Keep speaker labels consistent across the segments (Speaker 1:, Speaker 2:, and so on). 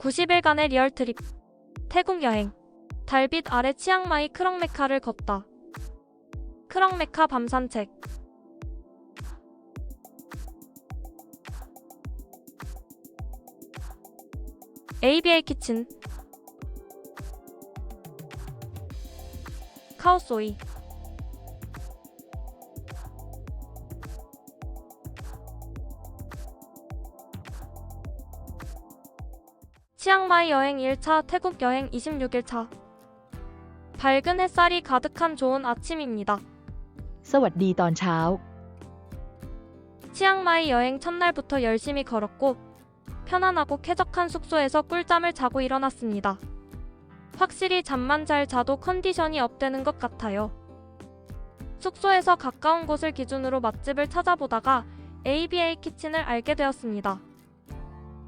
Speaker 1: 90일간의 리얼 트립. 태국 여행. 달빛 아래 치앙마이 크렁메카를 걷다. 크렁메카 밤 산책. ABA 키친. 카오소이. 치앙마이 여행 1차, 태국 여행 26일차. 밝은 햇살이 가득한 좋은 아침입니다.
Speaker 2: สวัสดีตอนเช้า
Speaker 1: 치앙마이 여행 첫날부터 열심히 걸었고 편안하고 쾌적한 숙소에서 꿀잠을 자고 일어났습니다. 확실히 잠만 잘 자도 컨디션이 업되는 것 같아요. 숙소에서 가까운 곳을 기준으로 맛집을 찾아보다가 ABA 키친을 알게 되었습니다.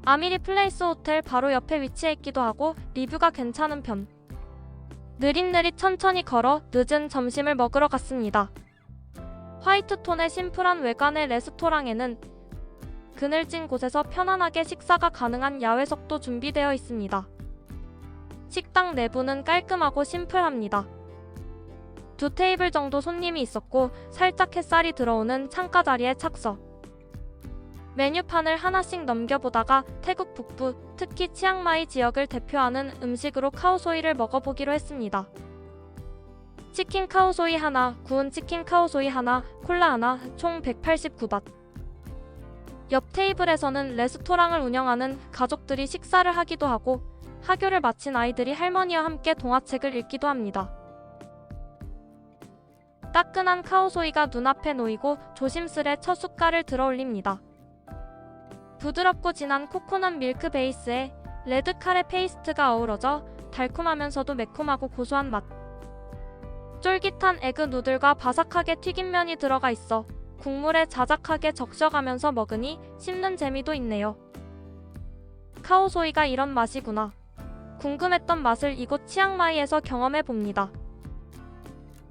Speaker 1: 아미리 플레이스 호텔 바로 옆에 위치해 있기도 하고 리뷰가 괜찮은 편. 느릿느릿 천천히 걸어 늦은 점심을 먹으러 갔습니다. 화이트톤의 심플한 외관의 레스토랑에는 그늘진 곳에서 편안하게 식사가 가능한 야외석도 준비되어 있습니다. 식당 내부는 깔끔하고 심플합니다. 2테이블 정도 손님이 있었고 살짝 햇살이 들어오는 창가 자리에 착석. 메뉴판을 하나씩 넘겨보다가 태국 북부, 특히 치앙마이 지역을 대표하는 음식으로 카오소이를 먹어보기로 했습니다. 치킨 카오소이 하나, 구운 치킨 카오소이 하나, 콜라 하나, 총 189밭. 옆 테이블에서는 레스토랑을 운영하는 가족들이 식사를 하기도 하고 하교를 마친 아이들이 할머니와 함께 동화책을 읽기도 합니다. 따끈한 카오소이가 눈앞에 놓이고 조심스레 첫 숟갈을 들어 올립니다. 부드럽고 진한 코코넛 밀크 베이스에 레드 카레 페이스트가 어우러져 달콤하면서도 매콤하고 고소한 맛. 쫄깃한 에그 누들과 바삭하게 튀긴 면이 들어가 있어 국물에 자작하게 적셔가면서 먹으니 씹는 재미도 있네요. 카오소이가 이런 맛이구나. 궁금했던 맛을 이곳 치앙마이에서 경험해봅니다.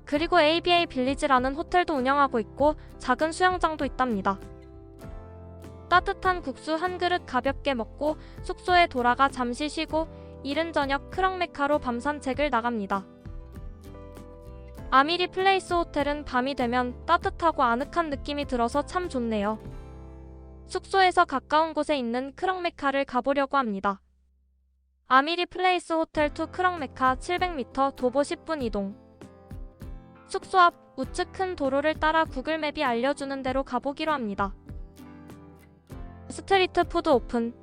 Speaker 1: 그리고 ABA 빌리지라는 호텔도 운영하고 있고 작은 수영장도 있답니다. 따뜻한 국수 한 그릇 가볍게 먹고 숙소에 돌아가 잠시 쉬고 이른 저녁 크렁메카로 밤 산책을 나갑니다. 아미리 플레이스 호텔은 밤이 되면 따뜻하고 아늑한 느낌이 들어서 참 좋네요. 숙소에서 가까운 곳에 있는 크렁메카를 가보려고 합니다. 아미리 플레이스 호텔 투 크렁메카 700m 도보 10분 이동. 숙소 앞 우측 큰 도로를 따라 구글맵이 알려주는 대로 가보기로 합니다. 스트리트 푸드 오픈.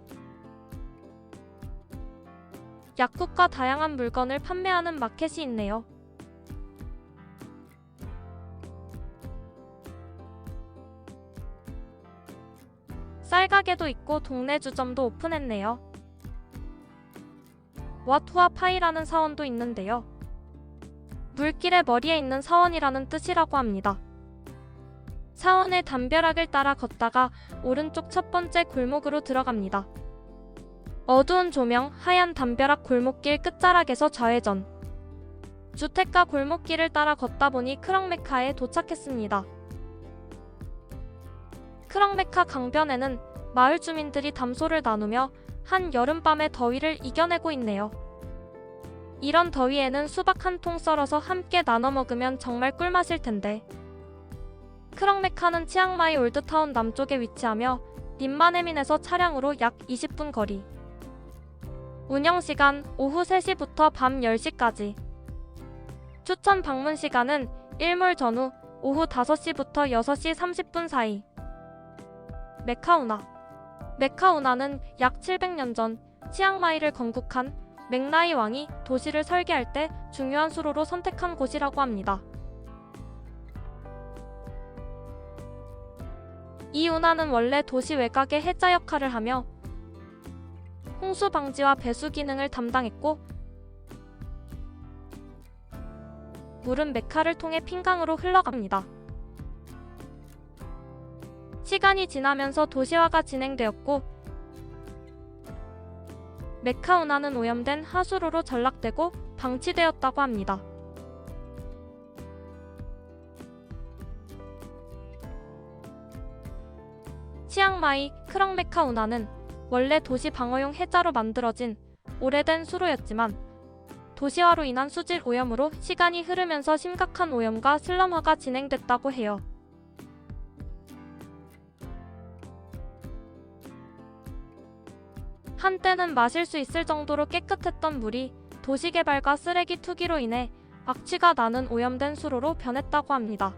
Speaker 1: 약국과 다양한 물건을 판매하는 마켓이 있네요. 쌀가게도 있고 동네 주점도 오픈했네요. 와투아 파이라는 사원도 있는데요. 물길의 머리에 있는 사원이라는 뜻이라고 합니다. 사원의 담벼락을 따라 걷다가 오른쪽 첫 번째 골목으로 들어갑니다. 어두운 조명, 하얀 담벼락 골목길 끝자락에서 좌회전. 주택가 골목길을 따라 걷다 보니 크렁메카에 도착했습니다. 크렁메카 강변에는 마을 주민들이 담소를 나누며 한 여름밤의 더위를 이겨내고 있네요. 이런 더위에는 수박 한 통 썰어서 함께 나눠 먹으면 정말 꿀맛일 텐데. 크렁메카는 치앙마이 올드타운 남쪽에 위치하며 림마네민에서 차량으로 약 20분 거리. 운영시간 오후 3시부터 밤 10시까지. 추천 방문 시간은 일몰 전후 오후 5시부터 6시 30분 사이. 메카우나. 메카우나는 약 700년 전 치앙마이를 건국한 맥나이 왕이 도시를 설계할 때 중요한 수로로 선택한 곳이라고 합니다. 이 운하는 원래 도시 외곽의 해자 역할을 하며 홍수 방지와 배수 기능을 담당했고 물은 메카를 통해 핀강으로 흘러갑니다. 시간이 지나면서 도시화가 진행되었고 메카 운하는 오염된 하수로로 전락되고 방치되었다고 합니다. 치앙마이 크렁메카 운하는 원래 도시 방어용 해자로 만들어진 오래된 수로였지만 도시화로 인한 수질 오염으로 시간이 흐르면서 심각한 오염과 슬럼화가 진행됐다고 해요. 한때는 마실 수 있을 정도로 깨끗했던 물이 도시개발과 쓰레기 투기로 인해 악취가 나는 오염된 수로로 변했다고 합니다.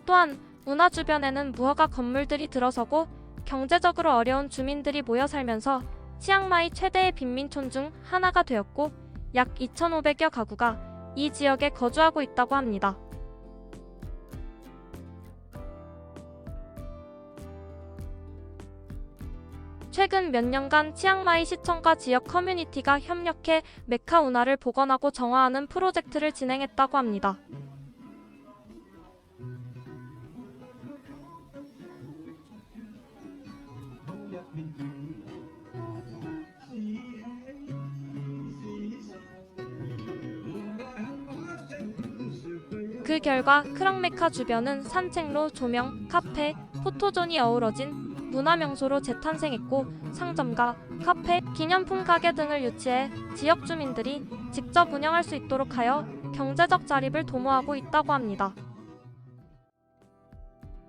Speaker 1: 또한 운하 주변에는 무허가 건물들이 들어서고 경제적으로 어려운 주민들이 모여 살면서 치앙마이 최대의 빈민촌 중 하나가 되었고 약 2,500여 가구가 이 지역에 거주하고 있다고 합니다. 최근 몇 년간 치앙마이 시청과 지역 커뮤니티가 협력해 메카 운하를 복원하고 정화하는 프로젝트를 진행했다고 합니다. 그 결과 크랑메카 주변은 산책로, 조명, 카페, 포토존이 어우러진 문화명소로 재탄생했고 상점가, 카페, 기념품 가게 등을 유치해 지역 주민들이 직접 운영할 수 있도록 하여 경제적 자립을 도모하고 있다고 합니다.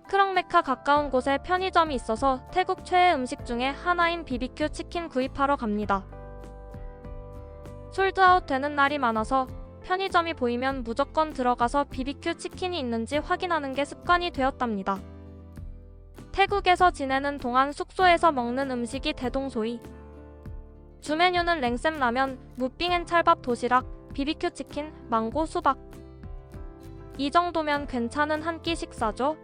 Speaker 1: 크랑메카 가까운 곳에 편의점이 있어서 태국 최애 음식 중에 하나인 BBQ 치킨 구입하러 갑니다. 솔드아웃 되는 날이 많아서 편의점이 보이면 무조건 들어가서 BBQ 치킨이 있는지 확인하는 게 습관이 되었답니다. 태국에서 지내는 동안 숙소에서 먹는 음식이 대동소이. 주 메뉴는 랭셈 라면, 무빙 앤 찰밥 도시락, BBQ 치킨, 망고 수박. 이 정도면 괜찮은 한 끼 식사죠.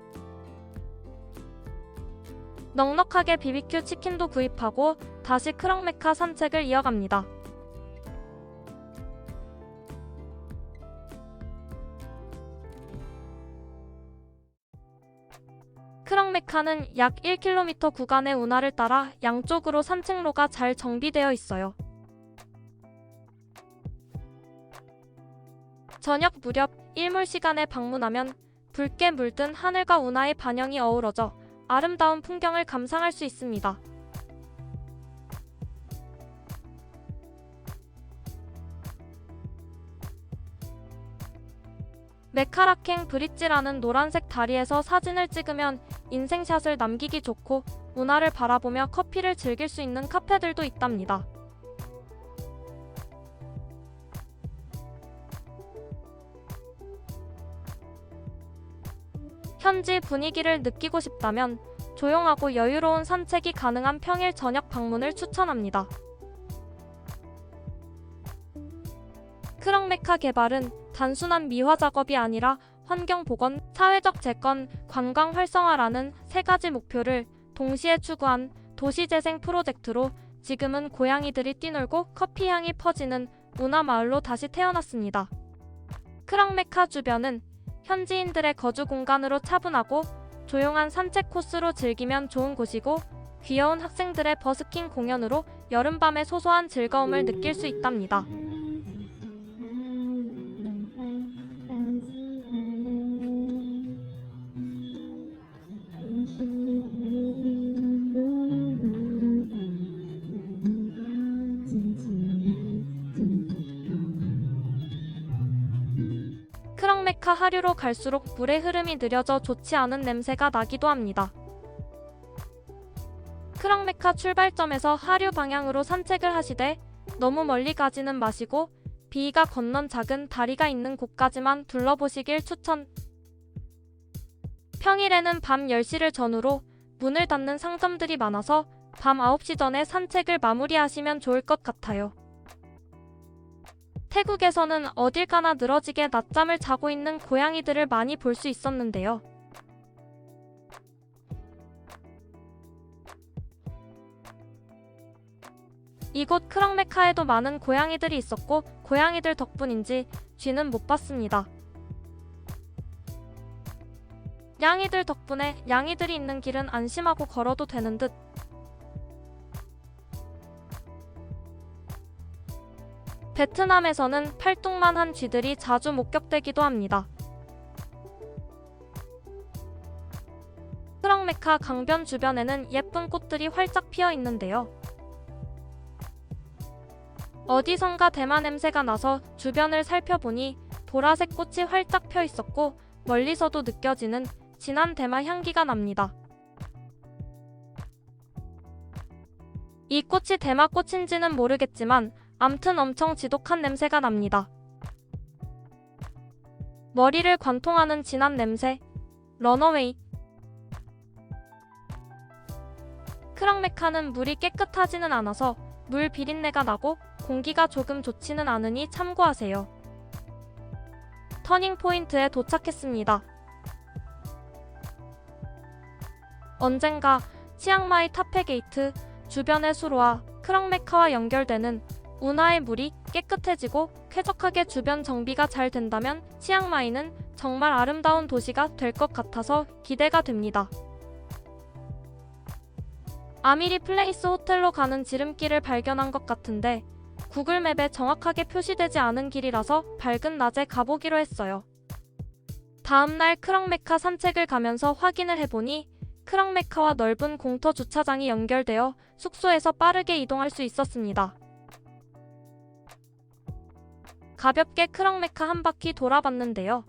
Speaker 1: 넉넉하게 BBQ 치킨도 구입하고 다시 크랑메카 산책을 이어갑니다. 크랑메카는 약 1km 구간의 운하를 따라 양쪽으로 산책로가 잘 정비되어 있어요. 저녁 무렵 일몰 시간에 방문하면 붉게 물든 하늘과 운하의 반영이 어우러져 아름다운 풍경을 감상할 수 있습니다. 메카라캥 브릿지라는 노란색 다리에서 사진을 찍으면 인생샷을 남기기 좋고 운하를 바라보며 커피를 즐길 수 있는 카페들도 있답니다. 현지 분위기를 느끼고 싶다면 조용하고 여유로운 산책이 가능한 평일 저녁 방문을 추천합니다. 크랑메카 개발은 단순한 미화 작업이 아니라 환경 복원, 사회적 재건, 관광 활성화라는 세 가지 목표를 동시에 추구한 도시재생 프로젝트로 지금은 고양이들이 뛰놀고 커피 향이 퍼지는 운하 마을로 다시 태어났습니다. 크랑메카 주변은 현지인들의 거주 공간으로 차분하고 조용한 산책 코스로 즐기면 좋은 곳이고 귀여운 학생들의 버스킹 공연으로 여름밤의 소소한 즐거움을 느낄 수 있답니다. 크랑메카 하류로 갈수록 물의 흐름이 느려져 좋지 않은 냄새가 나기도 합니다. 크랑메카 출발점에서 하류 방향으로 산책을 하시되 너무 멀리 가지는 마시고 비위가 건넌 작은 다리가 있는 곳까지만 둘러보시길 추천. 평일에는 밤 10시를 전후로 문을 닫는 상점들이 많아서 밤 9시 전에 산책을 마무리하시면 좋을 것 같아요. 태국에서는 어딜 가나 늘어지게 낮잠을 자고 있는 고양이들을 많이 볼 수 있었는데요. 이곳 크랑메카에도 많은 고양이들이 있었고 고양이들 덕분인지 쥐는 못 봤습니다. 양이들 덕분에 양이들이 있는 길은 안심하고 걸어도 되는 듯. 베트남에서는 팔뚝만 한 쥐들이 자주 목격되기도 합니다. 크렁메카 강변 주변에는 예쁜 꽃들이 활짝 피어 있는데요. 어디선가 대마 냄새가 나서 주변을 살펴보니 보라색 꽃이 활짝 펴 있었고 멀리서도 느껴지는 진한 대마 향기가 납니다. 이 꽃이 대마 꽃인지는 모르겠지만 암튼 엄청 지독한 냄새가 납니다. 머리를 관통하는 진한 냄새, 런어웨이. 크렁메카는 물이 깨끗하지는 않아서 물 비린내가 나고 공기가 조금 좋지는 않으니 참고하세요. 터닝 포인트에 도착했습니다. 언젠가 치앙마이 타페 게이트 주변의 수로와 크렁메카와 연결되는 운하의 물이 깨끗해지고 쾌적하게 주변 정비가 잘 된다면 치앙마이는 정말 아름다운 도시가 될 것 같아서 기대가 됩니다. 아미리 플레이스 호텔로 가는 지름길을 발견한 것 같은데 구글맵에 정확하게 표시되지 않은 길이라서 밝은 낮에 가보기로 했어요. 다음날 크렁메카 산책을 가면서 확인을 해보니 크렁메카와 넓은 공터 주차장이 연결되어 숙소에서 빠르게 이동할 수 있었습니다. 가볍게 크렁메카 한 바퀴 돌아봤는데요.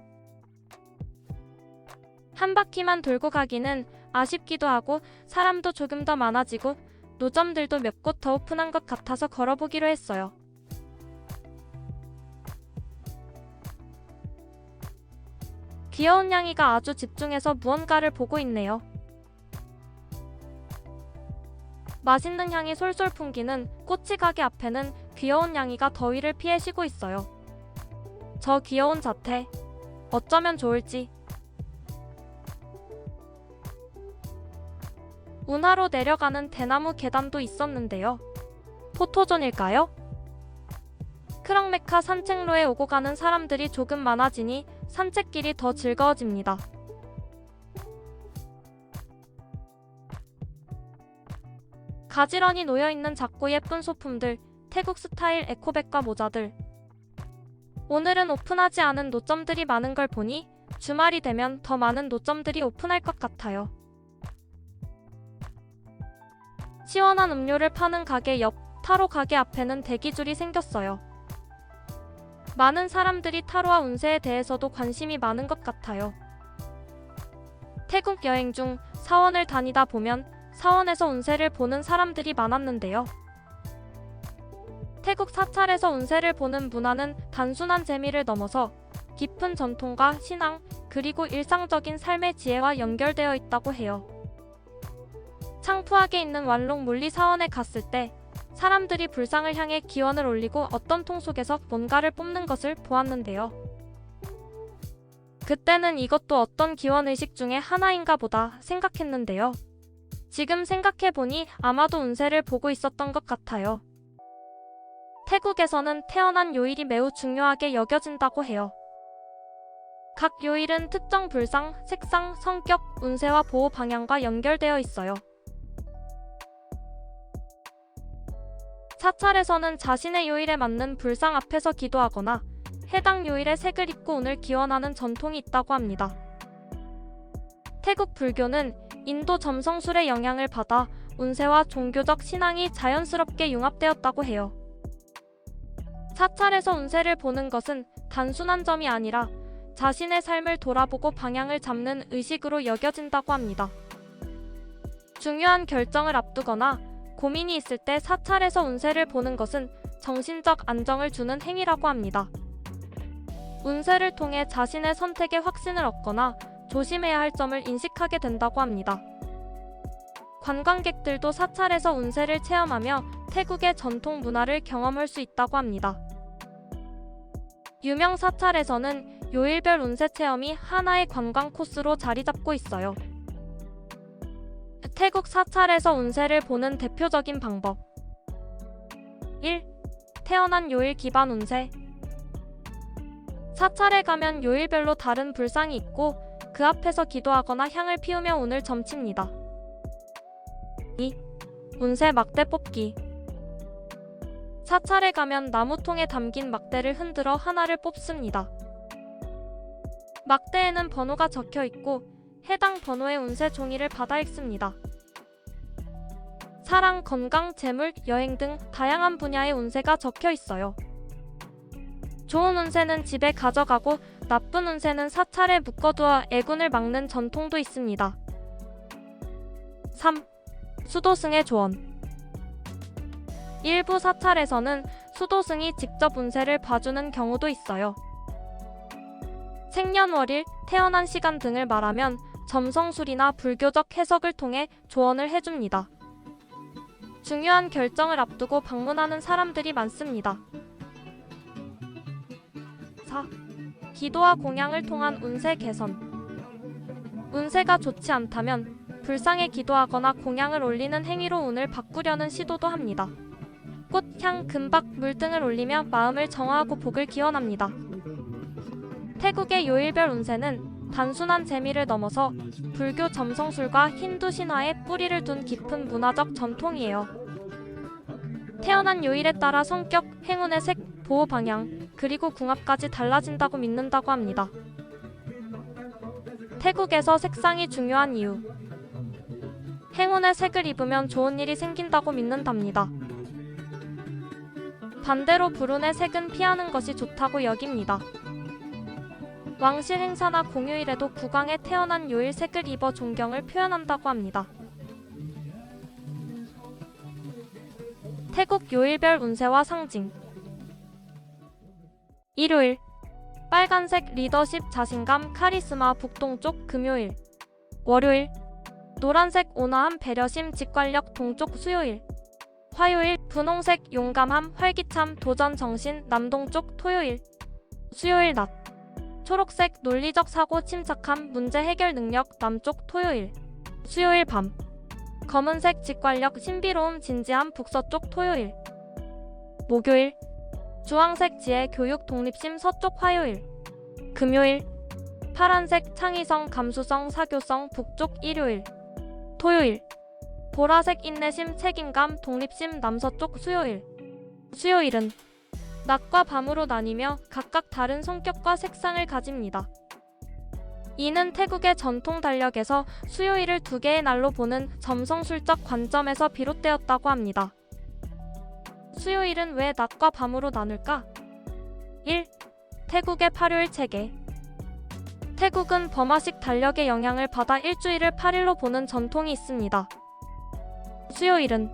Speaker 1: 한 바퀴만 돌고 가기는 아쉽기도 하고 사람도 조금 더 많아지고 노점들도 몇 곳 더 오픈한 것 같아서 걸어보기로 했어요. 귀여운 냥이가 아주 집중해서 무언가를 보고 있네요. 맛있는 향이 솔솔 풍기는 꼬치 가게 앞에는 귀여운 냥이가 더위를 피해 쉬고 있어요. 저 귀여운 자태, 어쩌면 좋을지. 운하로 내려가는 대나무 계단도 있었는데요. 포토존일까요? 크렁메카 산책로에 오고 가는 사람들이 조금 많아지니 산책길이 더 즐거워집니다. 가지런히 놓여있는 작고 예쁜 소품들, 태국 스타일 에코백과 모자들. 오늘은 오픈하지 않은 노점들이 많은 걸 보니 주말이 되면 더 많은 노점들이 오픈할 것 같아요. 시원한 음료를 파는 가게 옆 타로 가게 앞에는 대기줄이 생겼어요. 많은 사람들이 타로와 운세에 대해서도 관심이 많은 것 같아요. 태국 여행 중 사원을 다니다 보면 사원에서 운세를 보는 사람들이 많았는데요. 태국 사찰에서 운세를 보는 문화는 단순한 재미를 넘어서 깊은 전통과 신앙, 그리고 일상적인 삶의 지혜와 연결되어 있다고 해요. 창푸하게 있는 완롱 물리 사원에 갔을 때 사람들이 불상을 향해 기원을 올리고 어떤 통 속에서 뭔가를 뽑는 것을 보았는데요. 그때는 이것도 어떤 기원 의식 중에 하나인가 보다 생각했는데요. 지금 생각해보니 아마도 운세를 보고 있었던 것 같아요. 태국에서는 태어난 요일이 매우 중요하게 여겨진다고 해요. 각 요일은 특정 불상, 색상, 성격, 운세와 보호 방향과 연결되어 있어요. 사찰에서는 자신의 요일에 맞는 불상 앞에서 기도하거나 해당 요일의 색을 입고 운을 기원하는 전통이 있다고 합니다. 태국 불교는 인도 점성술의 영향을 받아 운세와 종교적 신앙이 자연스럽게 융합되었다고 해요. 사찰에서 운세를 보는 것은 단순한 점이 아니라 자신의 삶을 돌아보고 방향을 잡는 의식으로 여겨진다고 합니다. 중요한 결정을 앞두거나 고민이 있을 때 사찰에서 운세를 보는 것은 정신적 안정을 주는 행위라고 합니다. 운세를 통해 자신의 선택에 확신을 얻거나 조심해야 할 점을 인식하게 된다고 합니다. 관광객들도 사찰에서 운세를 체험하며 태국의 전통 문화를 경험할 수 있다고 합니다. 유명 사찰에서는 요일별 운세 체험이 하나의 관광 코스로 자리 잡고 있어요. 태국 사찰에서 운세를 보는 대표적인 방법 1. 태어난 요일 기반 운세. 사찰에 가면 요일별로 다른 불상이 있고 그 앞에서 기도하거나 향을 피우며 운을 점칩니다. 2. 운세 막대 뽑기. 사찰에 가면 나무통에 담긴 막대를 흔들어 하나를 뽑습니다. 막대에는 번호가 적혀 있고 해당 번호의 운세 종이를 받아 읽습니다. 사랑, 건강, 재물, 여행 등 다양한 분야의 운세가 적혀 있어요. 좋은 운세는 집에 가져가고 나쁜 운세는 사찰에 묶어두어 애군을 막는 전통도 있습니다. 3. 수도승의 조언. 일부 사찰에서는 수도승이 직접 운세를 봐주는 경우도 있어요. 생년월일, 태어난 시간 등을 말하면 점성술이나 불교적 해석을 통해 조언을 해줍니다. 중요한 결정을 앞두고 방문하는 사람들이 많습니다. 4. 기도와 공양을 통한 운세 개선. 운세가 좋지 않다면 불상에 기도하거나 공양을 올리는 행위로 운을 바꾸려는 시도도 합니다. 꽃, 향, 금박, 물 등을 올리며 마음을 정화하고 복을 기원합니다. 태국의 요일별 운세는 단순한 재미를 넘어서 불교 점성술과 힌두 신화에 뿌리를 둔 깊은 문화적 전통이에요. 태어난 요일에 따라 성격, 행운의 색, 보호 방향, 그리고 궁합까지 달라진다고 믿는다고 합니다. 태국에서 색상이 중요한 이유. 행운의 색을 입으면 좋은 일이 생긴다고 믿는답니다. 반대로 불운의 색은 피하는 것이 좋다고 여깁니다. 왕실 행사나 공휴일에도 국왕에 태어난 요일 색을 입어 존경을 표현한다고 합니다. 태국 요일별 운세와 상징. 일요일, 빨간색 리더십, 자신감, 카리스마, 북동쪽, 금요일. 월요일, 노란색, 온화함, 배려심, 직관력, 동쪽, 수요일. 화요일, 분홍색, 용감함, 활기참, 도전 정신, 남동쪽, 토요일. 수요일 낮, 초록색, 논리적 사고, 침착함, 문제 해결 능력, 남쪽, 토요일. 수요일 밤, 검은색, 직관력, 신비로움, 진지함, 북서쪽, 토요일. 목요일, 주황색, 지혜, 교육, 독립심, 서쪽, 화요일. 금요일, 파란색, 창의성, 감수성, 사교성, 북쪽, 일요일. 토요일, 보라색, 인내심, 책임감, 독립심, 남서쪽, 수요일. 수요일은 낮과 밤으로 나뉘며 각각 다른 성격과 색상을 가집니다. 이는 태국의 전통 달력에서 수요일을 두 개의 날로 보는 점성술적 관점에서 비롯되었다고 합니다. 수요일은 왜 낮과 밤으로 나눌까? 1. 태국의 8요일 체계. 태국은 버마식 달력의 영향을 받아 일주일을 8일로 보는 전통이 있습니다. 수요일은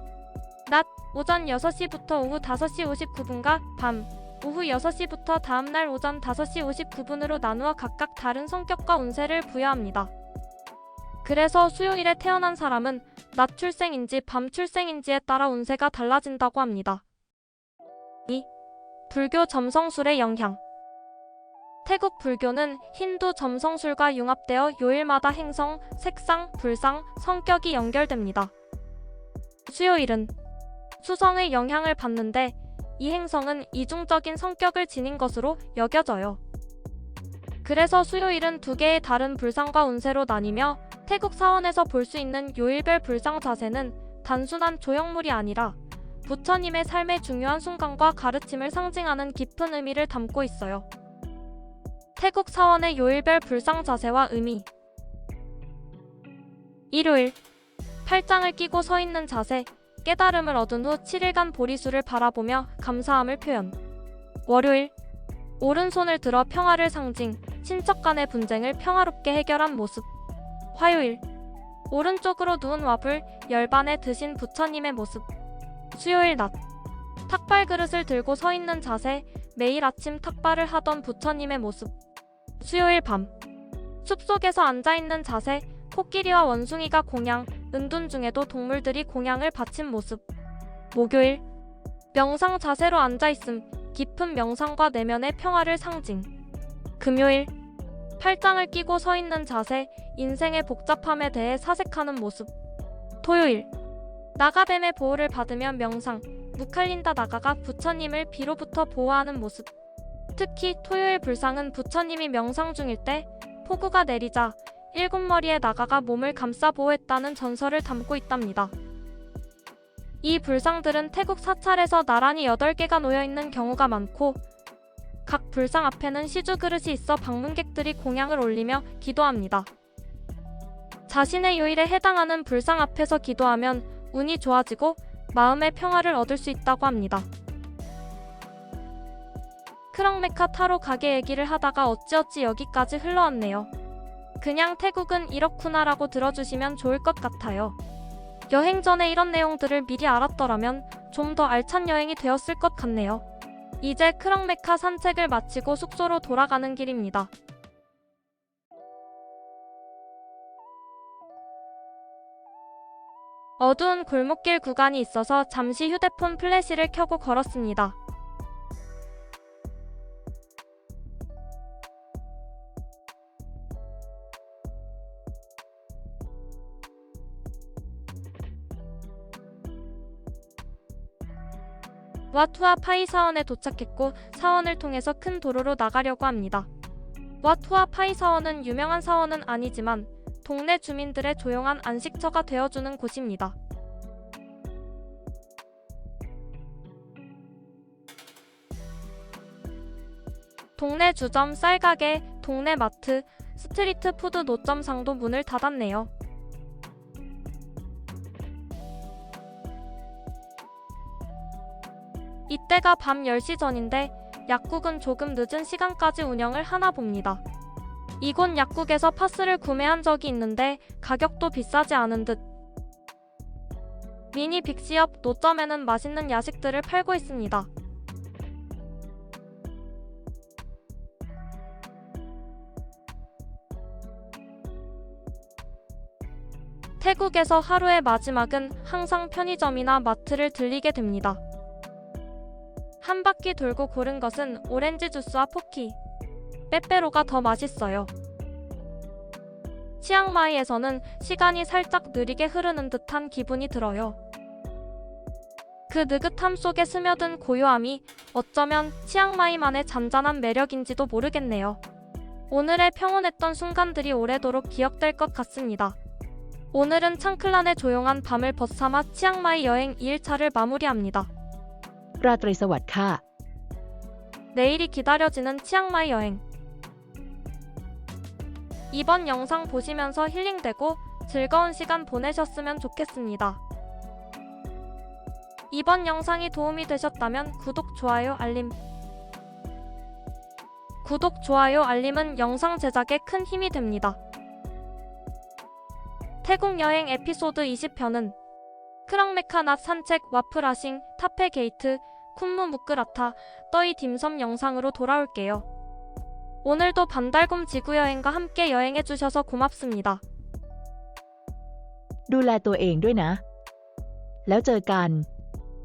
Speaker 1: 낮, 오전 6시부터 오후 5시 59분과 밤, 오후 6시부터 다음날 오전 5시 59분으로 나누어 각각 다른 성격과 운세를 부여합니다. 그래서 수요일에 태어난 사람은 낮 출생인지 밤 출생인지에 따라 운세가 달라진다고 합니다. 2. 불교 점성술의 영향. 태국 불교는 힌두 점성술과 융합되어 요일마다 행성, 색상, 불상, 성격이 연결됩니다. 수요일은 수성의 영향을 받는데 이 행성은 이중적인 성격을 지닌 것으로 여겨져요. 그래서 수요일은 두 개의 다른 불상과 운세로 나뉘며 태국 사원에서 볼 수 있는 요일별 불상 자세는 단순한 조형물이 아니라 부처님의 삶의 중요한 순간과 가르침을 상징하는 깊은 의미를 담고 있어요. 태국 사원의 요일별 불상 자세와 의미. 일요일, 팔짱을 끼고 서 있는 자세, 깨달음을 얻은 후 7일간 보리수를 바라보며 감사함을 표현. 월요일, 오른손을 들어 평화를 상징, 친척 간의 분쟁을 평화롭게 해결한 모습. 화요일, 오른쪽으로 누운 와불, 열반에 드신 부처님의 모습. 수요일 낮, 탁발 그릇을 들고 서 있는 자세, 매일 아침 탁발을 하던 부처님의 모습. 수요일 밤, 숲속에서 앉아있는 자세, 코끼리와 원숭이가 공양, 은둔 중에도 동물들이 공양을 바친 모습. 목요일, 명상 자세로 앉아있음, 깊은 명상과 내면의 평화를 상징. 금요일, 팔짱을 끼고 서 있는 자세, 인생의 복잡함에 대해 사색하는 모습. 토요일, 나가뱀의 보호를 받으며 명상, 무칼린다 나가가 부처님을 비로부터 보호하는 모습. 특히 토요일 불상은 부처님이 명상 중일 때 폭우가 내리자 7머리의 나가가 몸을 감싸 보호했다는 전설을 담고 있답니다. 이 불상들은 태국 사찰에서 나란히 8개가 놓여있는 경우가 많고 각 불상 앞에는 시주 그릇이 있어 방문객들이 공양을 올리며 기도합니다. 자신의 요일에 해당하는 불상 앞에서 기도하면 운이 좋아지고 마음의 평화를 얻을 수 있다고 합니다. 크렁메카 타로 가게 얘기를 하다가 어찌어찌 여기까지 흘러왔네요. 그냥 태국은 이렇구나라고 들어주시면 좋을 것 같아요. 여행 전에 이런 내용들을 미리 알았더라면 좀 더 알찬 여행이 되었을 것 같네요. 이제 크렁메카 산책을 마치고 숙소로 돌아가는 길입니다. 어두운 골목길 구간이 있어서 잠시 휴대폰 플래시를 켜고 걸었습니다. 왓투아 파이 사원에 도착했고 사원을 통해서 큰 도로로 나가려고 합니다. 왓투아 파이 사원은 유명한 사원은 아니지만 동네 주민들의 조용한 안식처가 되어주는 곳입니다. 동네 주점, 쌀가게, 동네 마트, 스트리트 푸드 노점상도 문을 닫았네요. 이때가 밤 10시 전인데 약국은 조금 늦은 시간까지 운영을 하나 봅니다. 이곳 약국에서 파스를 구매한 적이 있는데 가격도 비싸지 않은 듯. 미니 빅시 옆 노점에는 맛있는 야식들을 팔고 있습니다. 태국에서 하루의 마지막은 항상 편의점이나 마트를 들리게 됩니다. 한 바퀴 돌고 고른 것은 오렌지 주스와 포키, 빼빼로가 더 맛있어요. 치앙마이에서는 시간이 살짝 느리게 흐르는 듯한 기분이 들어요. 그 느긋함 속에 스며든 고요함이 어쩌면 치앙마이만의 잔잔한 매력인지도 모르겠네요. 오늘의 평온했던 순간들이 오래도록 기억될 것 같습니다. 오늘은 창클란의 조용한 밤을 벗삼아 치앙마이 여행 2일차를 마무리합니다.
Speaker 2: ราตรีสวัสดิ์ค่ะ
Speaker 1: 내일이 기다려지는 치앙마이 여행. 이번 영상 보시면서 힐링되고 즐거운 시간 보내셨으면 좋겠습니다. 이번 영상이 도움이 되셨다면 구독, 좋아요, 알림. 구독, 좋아요, 알림은 영상 제작에 큰 힘이 됩니다. 태국 여행 에피소드 20편은 크렁메카 낮 산책, 와플하싱, 타페 게이트, 쿤무 무크라타, 떠이 딤섬 영상으로 돌아올게요. 오늘도 반달곰 지구여행과 함께 여행해주셔서 고맙습니다.
Speaker 2: ดูแลตัวเองด้วยนะ แล้วเจอกัน